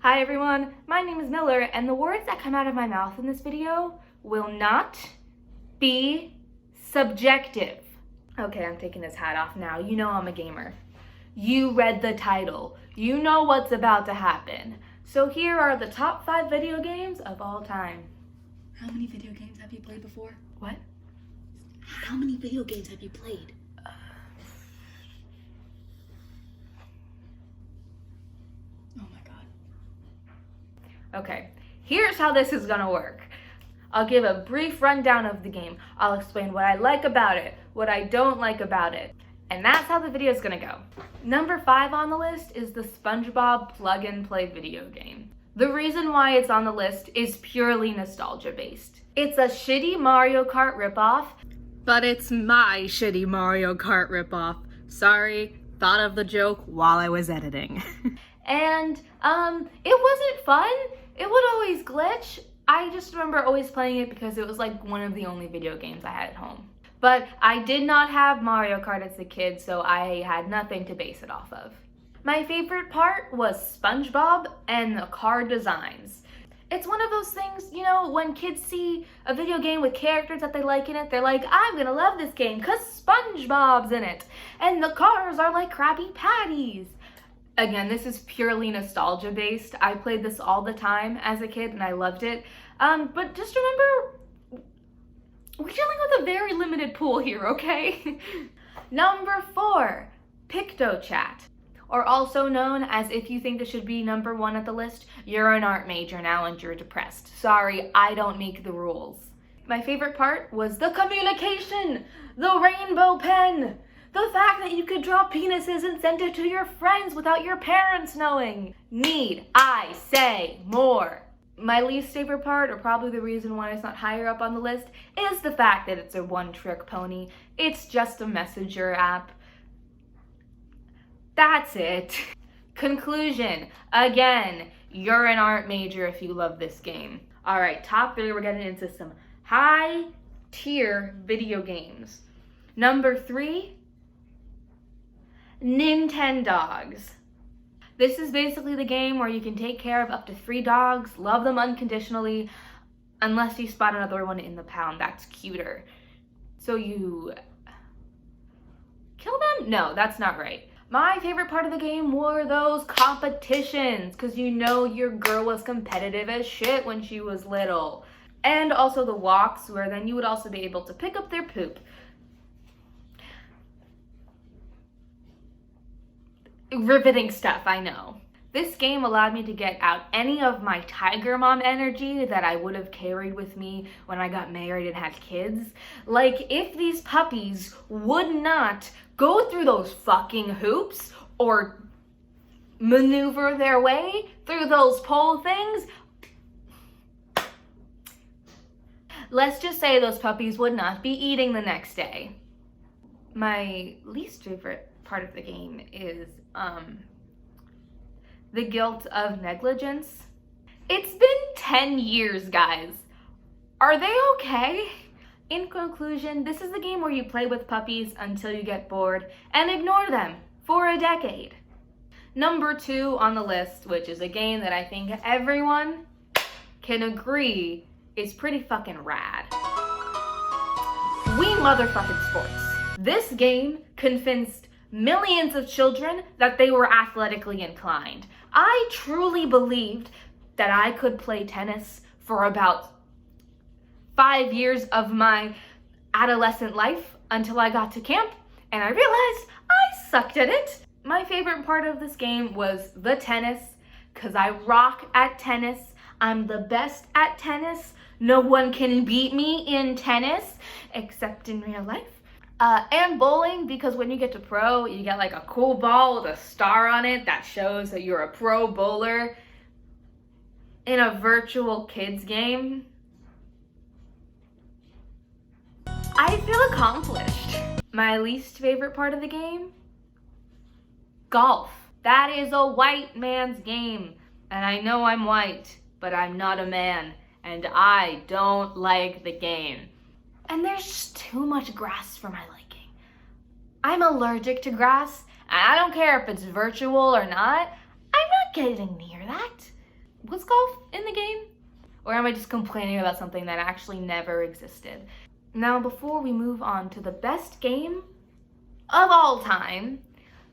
Hi everyone, my name is Miller, and the words that come out of my mouth in this video will not be subjective. Okay, I'm taking this hat off now. You know I'm a gamer. You read the title. You know what's about to happen. So here are the top 5 video games of all time. How many video games have you played before? What? How many video games have you played? Oh my god. Okay, here's how this is gonna work. I'll give a brief rundown of the game. I'll explain what I like about it, what I don't like about it, and that's how the video is gonna go. Number 5 on the list is the SpongeBob plug-and-play video game. The reason why it's on the list is purely nostalgia-based. It's a shitty Mario Kart ripoff, but it's my shitty Mario Kart ripoff. Sorry, thought of the joke while I was editing. And it wasn't fun. It would always glitch. I just remember always playing it because it was like one of the only video games I had at home. But I did not have Mario Kart as a kid, so I had nothing to base it off of. My favorite part was SpongeBob and the car designs. It's one of those things, you know, when kids see a video game with characters that they like in it, they're like, I'm gonna love this game because SpongeBob's in it. And the cars are like Krabby Patties. Again, this is purely nostalgia based. I played this all the time as a kid and I loved it. But just remember, we're dealing with a very limited pool here, okay? Number 4, PictoChat. Or also known as, if you think this should be number 1 at the list, you're an art major now and you're depressed. Sorry, I don't make the rules. My favorite part was the communication, the rainbow pen, the fact that you could draw penises and send it to your friends without your parents knowing. Need I say more? My least favorite part, or probably the reason why it's not higher up on the list, is the fact that it's a one-trick pony. It's just a messenger app. That's it. Conclusion. Again, you're an art major if you love this game. All right, top 3, we're getting into some high-tier video games. Number 3, Nintendogs. This is basically the game where you can take care of up to 3 dogs, love them unconditionally, unless you spot another one in the pound that's cuter. So you kill them? No, that's not right. My favorite part of the game were those competitions, because you know your girl was competitive as shit when she was little. And also the walks, where then you would also be able to pick up their poop. Riveting stuff, I know. This game allowed me to get out any of my tiger mom energy that I would have carried with me when I got married and had kids. Like, if these puppies would not go through those fucking hoops or maneuver their way through those pole things, let's just say those puppies would not be eating the next day. My least favorite part of the game is the guilt of negligence. It's been 10 years, guys. Are they okay? In conclusion, this is the game where you play with puppies until you get bored and ignore them for a decade. Number 2 on the list, which is a game that I think everyone can agree is pretty fucking rad. Wii motherfucking Sports. This game convinced millions of children that they were athletically inclined. I truly believed that I could play tennis for about 5 years of my adolescent life until I got to camp and I realized I sucked at it. My favorite part of this game was the tennis, because I rock at tennis. I'm the best at tennis. No one can beat me in tennis, except in real life. And bowling, because when you get to pro, you get like a cool ball with a star on it that shows that you're a pro bowler in a virtual kids game. I feel accomplished. My least favorite part of the game? Golf. That is a white man's game. And I know I'm white, but I'm not a man. And I don't like the game. And there's just too much grass for my liking. I'm allergic to grass, and I don't care if it's virtual or not. I'm not getting near that. Was golf in the game? Or am I just complaining about something that actually never existed? Now, before we move on to the best game of all time,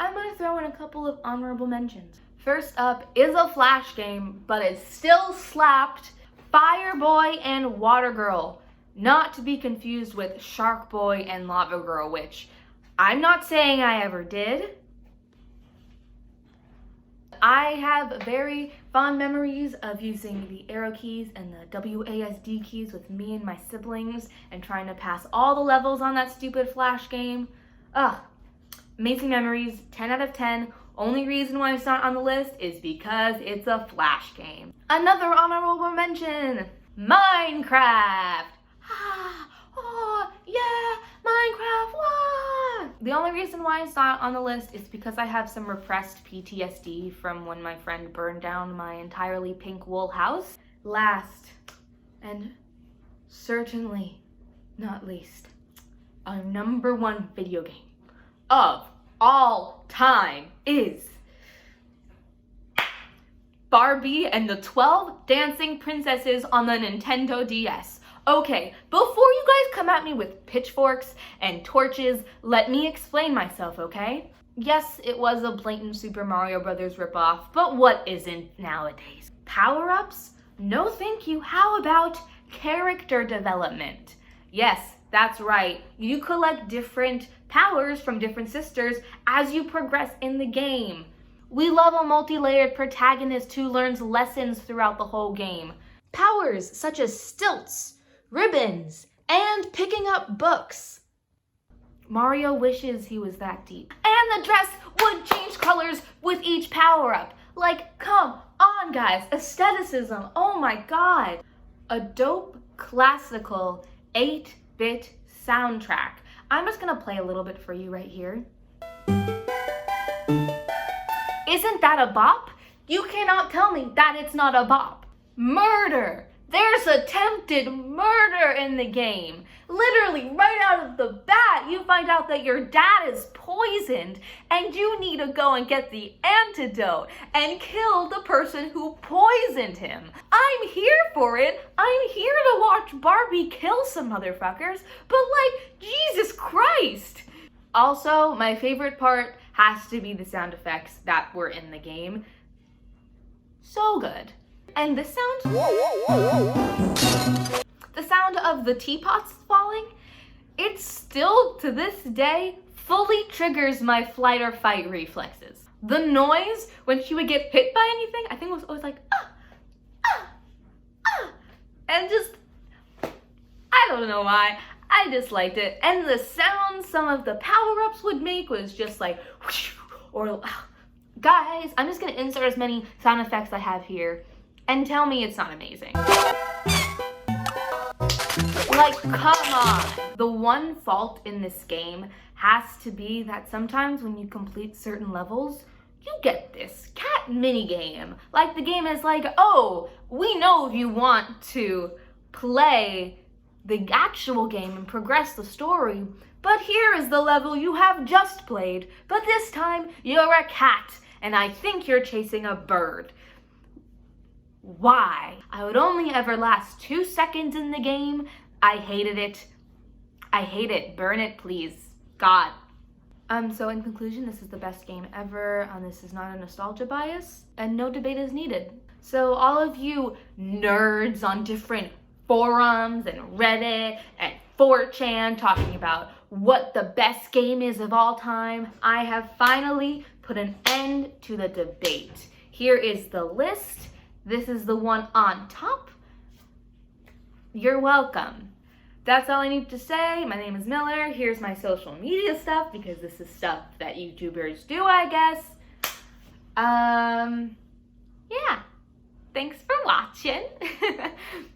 I'm gonna throw in a couple of honorable mentions. First up is a Flash game, but it still slapped, Fire Boy and Water Girl. Not to be confused with Shark Boy and Lava Girl, which I'm not saying I ever did. I have very fond memories of using the arrow keys and the WASD keys with me and my siblings and trying to pass all the levels on that stupid Flash game. Ugh, amazing memories, 10 out of 10. Only reason why it's not on the list is because it's a Flash game. Another honorable mention, Minecraft. Oh, yeah, Minecraft, what? The only reason why it's not on the list is because I have some repressed PTSD from when my friend burned down my entirely pink wool house. Last, and certainly not least, our number one video game of all time is Barbie and the 12 Dancing Princesses on the Nintendo DS. Okay, before you guys come at me with pitchforks and torches, let me explain myself, okay? Yes, it was a blatant Super Mario Brothers ripoff, but what isn't nowadays? Power-ups? No thank you. How about character development? Yes, that's right. You collect different powers from different sisters as you progress in the game. We love a multi-layered protagonist who learns lessons throughout the whole game. Powers such as stilts, ribbons, and picking up books. Mario wishes he was that deep. And the dress would change colors with each power-up. Like, come on, guys. Aestheticism, oh my god. A dope, classical, 8-bit soundtrack. I'm just gonna play a little bit for you right here. Isn't that a bop? You cannot tell me that it's not a bop. Murder! There's attempted murder in the game. Literally, right out of the bat, you find out that your dad is poisoned and you need to go and get the antidote and kill the person who poisoned him. I'm here for it. I'm here to watch Barbie kill some motherfuckers, but like, Jesus Christ. Also, my favorite part has to be the sound effects that were in the game. So good. And the sound of the teapots falling, it still, to this day, fully triggers my flight or fight reflexes. The noise when she would get hit by anything, I think it was always like, and just, I don't know why, I just liked it. And the sound some of the power-ups would make was just like, whoosh, or, guys, I'm just gonna insert as many sound effects I have here and tell me it's not amazing. Like, come on. The one fault in this game has to be that sometimes when you complete certain levels, you get this cat minigame. Like, the game is like, oh, we know you want to play the actual game and progress the story, but here is the level you have just played, but this time you're a cat, and I think you're chasing a bird. Why? I would only ever last 2 seconds in the game. I hated it. I hate it. Burn it, please. God. So in conclusion, this is the best game ever. This is not a nostalgia bias, and no debate is needed. So all of you nerds on different forums and Reddit and 4chan talking about what the best game is of all time, I have finally put an end to the debate. Here is the list. This is the one on top. You're welcome. That's all I need to say. My name is Miller. Here's my social media stuff because this is stuff that YouTubers do, I guess. Yeah. Thanks for watching.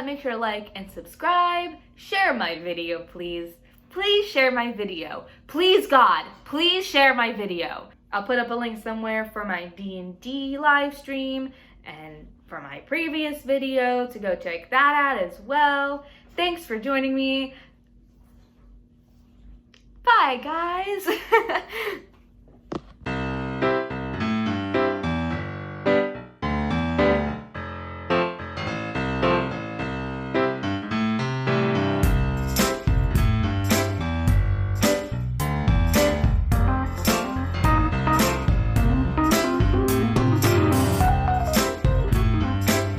Make sure to like and subscribe. Share my video, please. Please share my video. Please, God, please share my video. I'll put up a link somewhere for my D&D live stream and for my previous video to go check that out as well. Thanks for joining me. Bye, guys.